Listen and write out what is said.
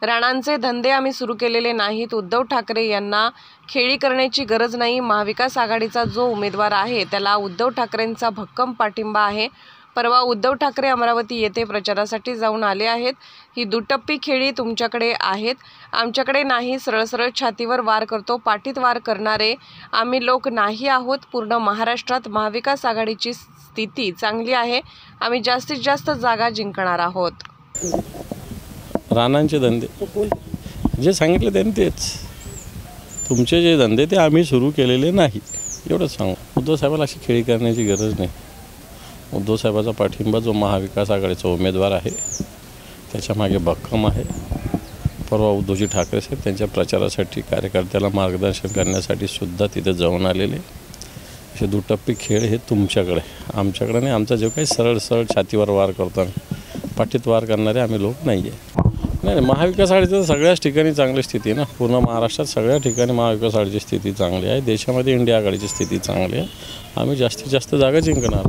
राणांचे धंदे आम्ही सुरू केलेले नाहीत. उद्धव ठाकरे यांना खेळी करण्याची गरज नाही. महाविकास आघाडीचा जो उमेदवार आहे त्याला उद्धव ठाकरेंचा भक्कम पाठिंबा आहे. परवा उद्धव ठाकरे अमरावती येथे प्रचारासाठी जाऊन आले आहेत. ही दुटप्पी खेळी तुमच्याकडे आहेत, आमच्याकडे नाही. सरळ सरळ छातीवर वार करतो, पाठीत वार करणारे आम्ही लोक नाही आहोत. पूर्ण महाराष्ट्रात महाविकास आघाडीची स्थिती चांगली आहे. आम्ही जास्तीत जास्त जागा जिंकणार आहोत. राणांचे धंदे जे सांगितले त्यांनी तेच. तुमचे जे धंदे ते आम्ही सुरू केलेले नाही, एवढंच सांगू. उद्धव साहेबांना अशी खेळी करण्याची गरज नाही. उद्धव साहेबाचा पाठिंबा जो महाविकास आघाडीचा उमेदवार आहे त्याच्यामागे भक्कम आहे. परवा उद्धवजी ठाकरे साहेब त्यांच्या प्रचारासाठी कार्यकर्त्याला मार्गदर्शन करण्यासाठी सुद्धा तिथे जाऊन आलेले. असे दुटप्पी खेळ हे तुमच्याकडे, आमच्याकडे नाही. आमचा जो काही सरळ सरळ छातीवर वार करताना पाठीत वार करणारे आम्ही लोक नाही आहे. नाही, महाविकास आघाडीचं सगळ्याच ठिकाणी चांगली स्थिती आहे ना. पूर्ण महाराष्ट्रात सगळ्या ठिकाणी महाविकास आघाडीची स्थिती चांगली आहे. देशामध्ये इंडिया आघाडीची स्थिती चांगली आहे. आम्ही जास्तीत जास्त जागा जिंकणार.